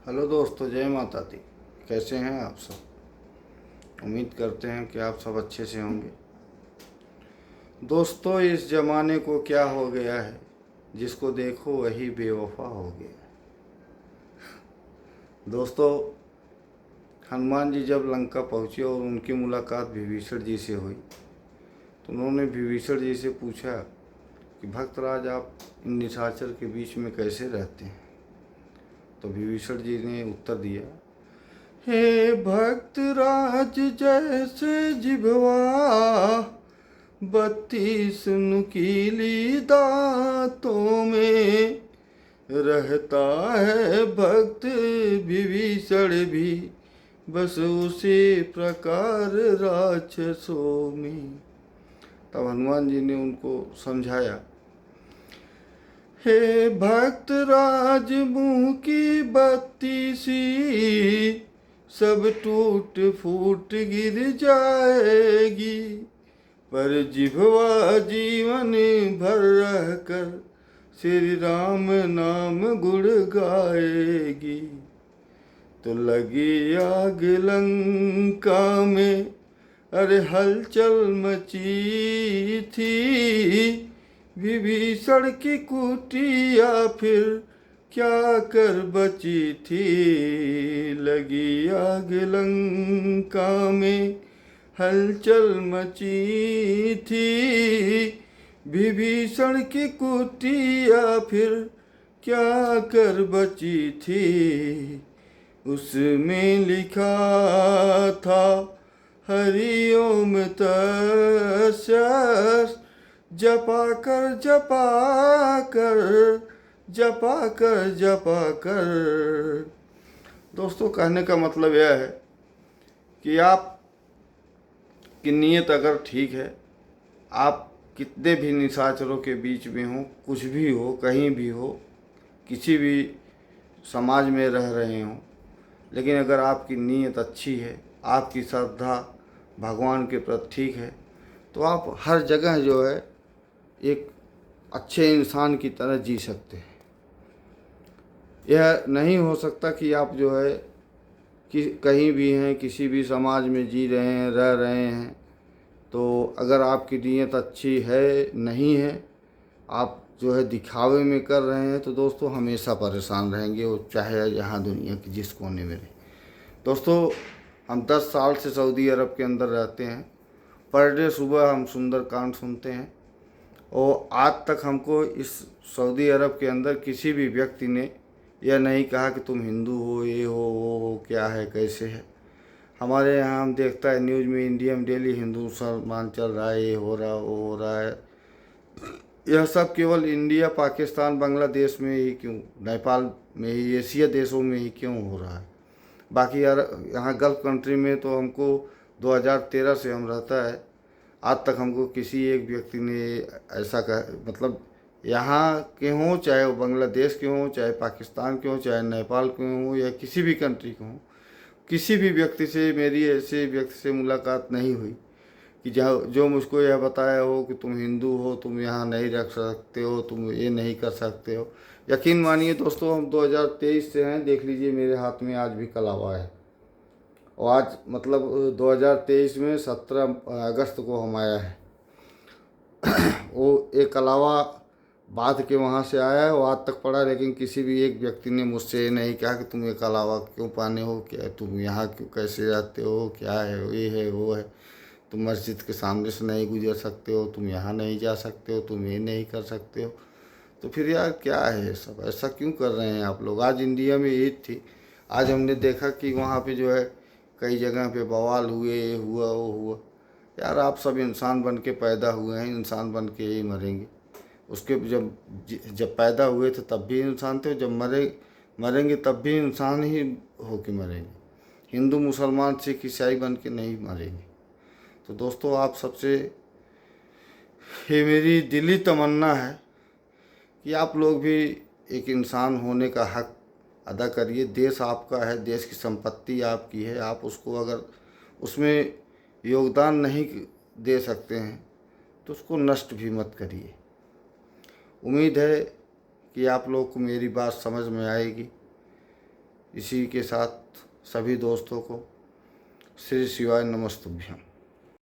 Hello दोस्तों, जय माता दी। कैसे हैं आप सब? उम्मीद करते हैं कि आप सब अच्छे से होंगे। दोस्तों, इस ज़माने को क्या हो गया है, जिसको देखो वही बेवफा हो गया। दोस्तों, हनुमान जी जब लंका पहुँचे और उनकी मुलाकात विभीषण जी से हुई, तो उन्होंने विभीषण जी से पूछा कि भक्तराज, आप इन निशाचर के बीच में कैसे रहते हैं? तो विभीषण जी ने उत्तर दिया, हे भक्त राज, जैसे जिभवा 32 नुकीली दांतों में, रहता है भक्त विभीषण भी बस उसी प्रकार राक्षसों में। तब हनुमान जी ने उनको समझाया, हे भक्त राज, मुंह की बत्ती सी सब टूट फूट गिर जाएगी, पर जिह्वा जीवन भर रहकर श्री राम नाम गुण गाएगी। तो लगी आग लंका में, अरे हलचल मची थी, विभीषण की कुटिया फिर क्या कर बची थी। लगी आग लंका में, हलचल मची थी, विभीषण की कुटिया फिर क्या कर बची थी। उसमें लिखा था, हरि ओम तस्मै, जपा कर जपा कर, जपा कर जपा कर। दोस्तों, कहने का मतलब यह है कि आप की नीयत अगर ठीक है, आप कितने भी निशाचरों के बीच में हो, कुछ भी हो, कहीं भी हो, किसी भी समाज में रह रहे हो, लेकिन अगर आपकी नीयत अच्छी है, आपकी श्रद्धा भगवान के प्रति ठीक है, तो आप हर जगह जो है एक अच्छे इंसान की तरह जी सकते हैं। यह नहीं हो सकता कि आप जो है कि कहीं भी हैं, किसी भी समाज में जी रहे हैं, रह रहे हैं, तो अगर आपकी नीयत अच्छी है नहीं है, आप जो है दिखावे में कर रहे हैं, तो दोस्तों हमेशा परेशान रहेंगे, वो चाहे यहाँ दुनिया के जिस कोने में रहे। दोस्तों, हम 10 साल से सऊदी अरब के अंदर रहते हैं। पर डे सुबह हम सुंदरकांड सुनते हैं, और आज तक हमको इस सऊदी अरब के अंदर किसी भी व्यक्ति ने यह नहीं कहा कि तुम हिंदू हो, ये हो, क्या है, कैसे है। हमारे यहाँ हम देखता है न्यूज़ में, इंडिया में डेली हिंदू मुसलमान चल रहा है, ये हो रहा, वो हो रहा है। यह सब केवल इंडिया, पाकिस्तान, बांग्लादेश में ही क्यों, नेपाल में ही, एशिया देशों में ही क्यों हो रहा है? बाकी यार यहाँ गल्फ़ कंट्री में तो हमको 2013 से हम रहता है, आज तक हमको किसी एक व्यक्ति ने ऐसा कहा, मतलब यहाँ के हों, चाहे वो बांग्लादेश के हों, चाहे पाकिस्तान के हों, चाहे नेपाल के हों, या किसी भी कंट्री के हों, किसी भी व्यक्ति से मेरी ऐसे व्यक्ति से मुलाकात नहीं हुई कि जो मुझको यह बताया हो कि तुम हिंदू हो, तुम यहाँ नहीं रख सकते हो, तुम ये नहीं कर सकते हो। यकीन मानिए दोस्तों, हम 2023 से हैं, देख लीजिए मेरे हाथ में आज भी कलावा है, और आज मतलब 2023 में 17 अगस्त को हम आया है। वो एक कलावा बांध के वहाँ से आया है, वो आज तक पड़ा, लेकिन किसी भी एक व्यक्ति ने मुझसे ये नहीं कहा कि तुम एक अलावा क्यों पाने हो, क्या तुम यहाँ क्यों, कैसे रहते हो, क्या है, ये है, वो है, तुम मस्जिद के सामने से नहीं गुजर सकते हो, तुम यहाँ नहीं जा सकते हो, तुम ये नहीं कर सकते हो। तो फिर यार क्या है ये सब, ऐसा क्यों कर रहे हैं आप लोग? आज इंडिया में ईद थी, आज हमने देखा कि वहाँ पे जो है कई जगह पे बवाल हुए, ये हुआ, वो हुआ। यार आप सब इंसान बन के पैदा हुए हैं, इंसान बन के ही मरेंगे। उसके जब पैदा हुए थे तब भी इंसान थे, जब मरेंगे तब भी इंसान ही हो के मरेंगे। हिंदू, मुसलमान, सिख, ईसाई बन के नहीं मरेंगे। तो दोस्तों, आप सबसे ये मेरी दिली तमन्ना है कि आप लोग भी एक इंसान होने का हक अदा करिए। देश आपका है, देश की संपत्ति आपकी है, आप उसको अगर उसमें योगदान नहीं दे सकते हैं तो उसको नष्ट भी मत करिए। उम्मीद है कि आप लोग को मेरी बात समझ में आएगी। इसी के साथ सभी दोस्तों को श्री शिवाय नमस्तुभ्यम।